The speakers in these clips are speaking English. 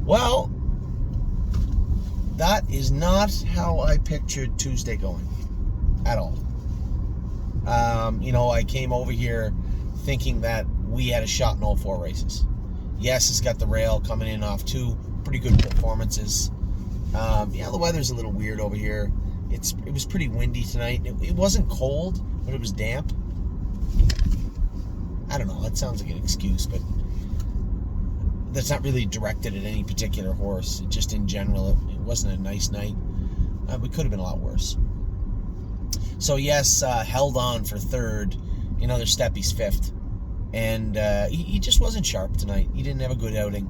Well, that is not how I pictured Tuesday going at all. I came over here thinking that we had a shot in all 4 races. Yes, it's got the rail coming in off 2 pretty good performances. The weather's a little weird over here. It was pretty windy tonight. It wasn't cold, but it was damp. I don't know. That sounds like an excuse, but that's not really directed at any particular horse. Just in general, it wasn't a nice night. It could have been a lot worse. So yes, held on for 3rd. There's Steppy's 5th. And he just wasn't sharp tonight. He didn't have a good outing.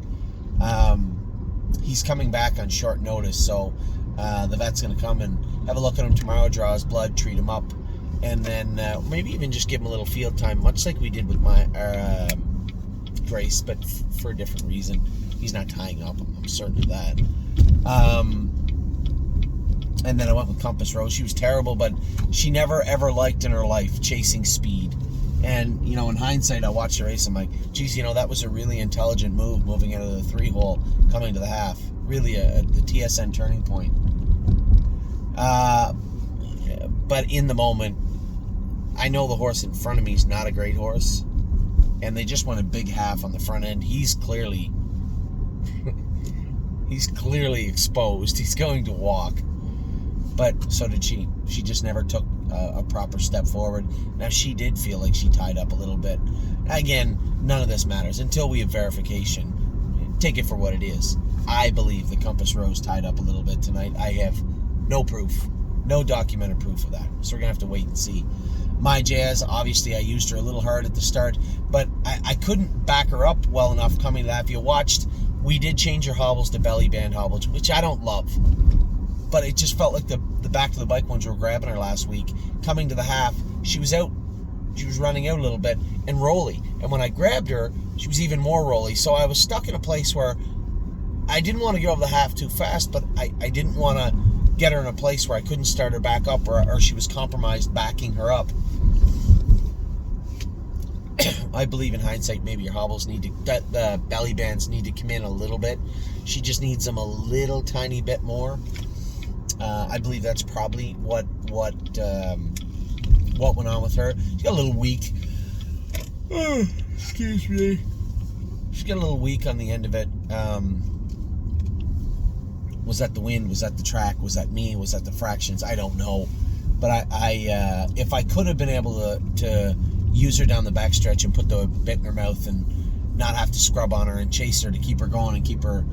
He's coming back on short notice, so the vet's going to come and have a look at him tomorrow, draw his blood, treat him up, and then maybe even just give him a little field time, much like we did with my Grace, but for a different reason. He's not tying up, I'm certain of that. And then I went with Compass Rose. She was terrible, but she never ever liked in her life chasing speed. And, in hindsight, I watched the race, I'm like, geez, that was a really intelligent move, moving out of the 3-hole, coming to the half. Really the TSN turning point. But in the moment, I know the horse in front of me is not a great horse, and they just went a big half on the front end. He's clearly exposed. He's going to walk. But so did she. She just never took a proper step forward. Now, she did feel like she tied up a little bit. Again, none of this matters until we have verification. Take it for what it is. I believe the Compass Rose tied up a little bit tonight. I have no proof, no documented proof of that. So we're going to have to wait and see. My Jazz, obviously, I used her a little hard at the start, but I couldn't back her up well enough coming to that. If you watched, we did change her hobbles to belly band hobbles, which I don't love. But it just felt like the back of the bike ones were grabbing her last week. Coming to the half, she was out. She was running out a little bit and rolly. And when I grabbed her, she was even more rolly. So I was stuck in a place where I didn't want to go over the half too fast, but I didn't want to get her in a place where I couldn't start her back up or she was compromised backing her up. I believe in hindsight, maybe your hobbles the belly bands need to come in a little bit. She just needs them a little tiny bit more. I believe that's probably what went on with her. She got a little weak. Excuse me. She got a little weak on the end of it. Was that the wind? Was that the track? Was that me? Was that the fractions? I don't know. But I if I could have been able to use her down the backstretch and put the bit in her mouth and not have to scrub on her and chase her to keep her going and keep her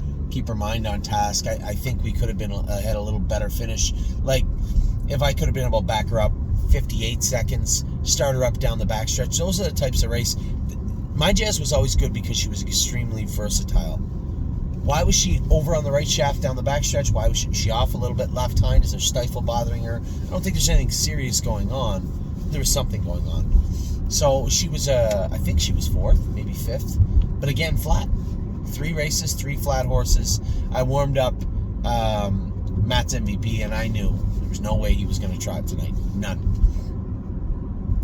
mind on task, I think we could have had a little better finish. Like, if I could have been able to back her up 58 seconds, start her up down the backstretch. Those are the types of race. My Jazz was always good because she was extremely versatile. Why was she over on the right shaft down the backstretch? Why was she off a little bit left hind? Is there stifle bothering her? I don't think there's anything serious going on. There was something going on. So she was, I think she was 4th, maybe 5th. But again, flat. 3 races, 3 flat horses. I warmed up Matt's MVP, and I knew there was no way he was going to try it tonight. None.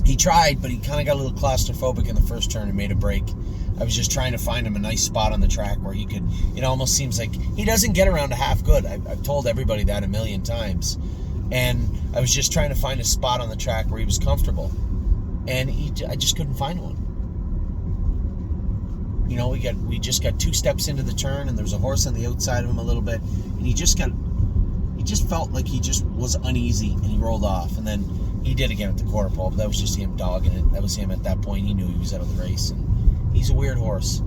He tried, but he kind of got a little claustrophobic in the first turn and made a break. I was just trying to find him a nice spot on the track where he could, it almost seems like he doesn't get around to half good. I've told everybody that a million times. And I was just trying to find a spot on the track where he was comfortable. And I just couldn't find one. We just got 2 steps into the turn, and there was a horse on the outside of him a little bit, and he just felt like he just was uneasy, and he rolled off. And then he did again at the quarter pole, but that was just him dogging it. That was him at that point. He knew he was out of the race, and he's a weird horse.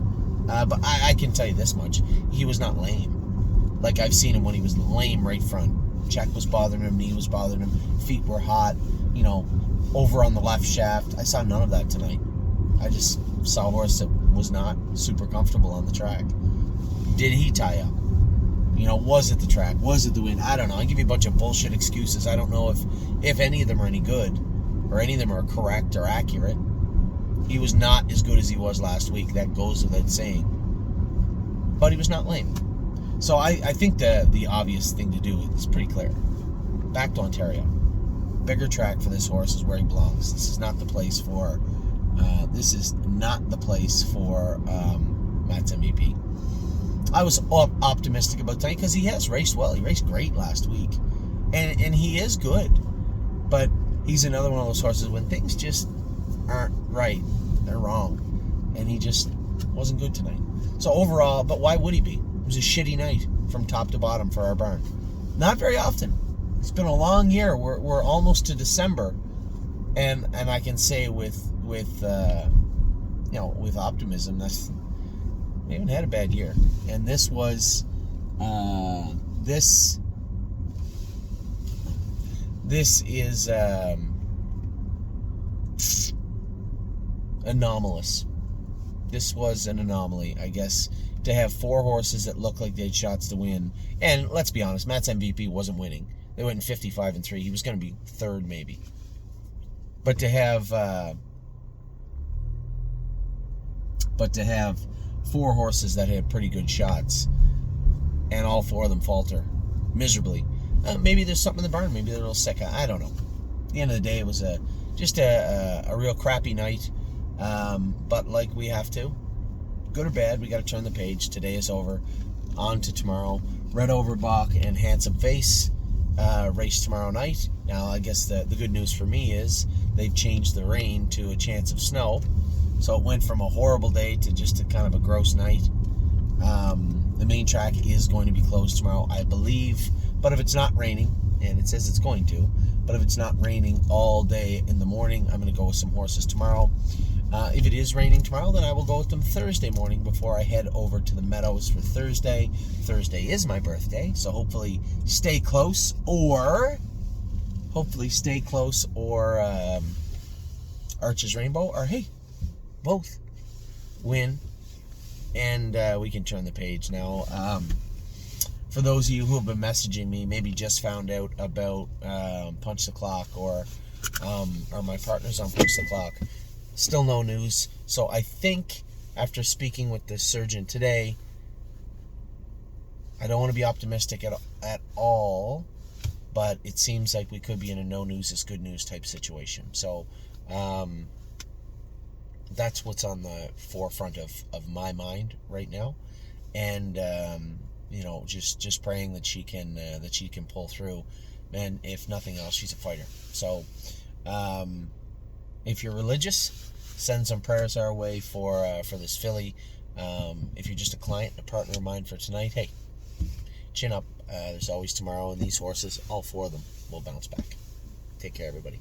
But I can tell you this much: he was not lame. Like, I've seen him when he was lame right front. Check was bothering him, knee was bothering him, feet were hot. Over on the left shaft. I saw none of that tonight. I just saw a horse that was not super comfortable on the track. Did he tie up? Was it the track? Was it the wind? I don't know. I give you a bunch of bullshit excuses. I don't know if any of them are any good or any of them are correct or accurate. He was not as good as he was last week. That goes without saying. But he was not lame. So I think the obvious thing to do is pretty clear. Back to Ontario. Bigger track for this horse is where he belongs. This is not the place for Matt's MVP. I was optimistic about tonight because he has raced well. He raced great last week, and he is good. But he's another one of those horses when things just aren't right, they're wrong, and he just wasn't good tonight. So overall, but why would he be? It was a shitty night from top to bottom for our barn. Not very often. It's been a long year. We're almost to December, and I can say with optimism, that's we haven't had a bad year. And this was this is anomalous. This was an anomaly, I guess, to have 4 horses that looked like they had shots to win. And let's be honest, Matt's MVP wasn't winning. They went in 55-3. He was going to be third, maybe. But to have 4 horses that had pretty good shots, and all 4 of them falter miserably. Maybe there's something in the barn. Maybe they're a little sick. I don't know. At the end of the day, it was just a real crappy night. But like we have to, good or bad, we got to turn the page. Today is over. On to tomorrow. Red Overbach and Handsome Face race tomorrow night. Now, I guess the good news for me is they've changed the rain to a chance of snow. So it went from a horrible day to just a kind of a gross night. The main track is going to be closed tomorrow, I believe. But if it's not raining, and it says it's going to, but if it's not raining all day in the morning, I'm going to go with some horses tomorrow. If it is raining tomorrow, then I will go with them Thursday morning before I head over to the Meadows for Thursday. Thursday is my birthday, so hopefully stay close, or Arches Rainbow, or hey, both win, and we can turn the page now. For those of you who have been messaging me, maybe just found out about Punch the Clock or my partners on Punch the Clock, still no news. So I think after speaking with the surgeon today, I don't want to be optimistic at all, but it seems like we could be in a no news is good news type situation. So that's what's on the forefront of my mind right now, and just praying that she can pull through. And if nothing else, she's a fighter. So if you're religious, send some prayers our way for this filly. If you're just a client, a partner of mine for tonight, hey, chin up. There's always tomorrow, and these horses, all 4 of them, will bounce back. Take care, everybody.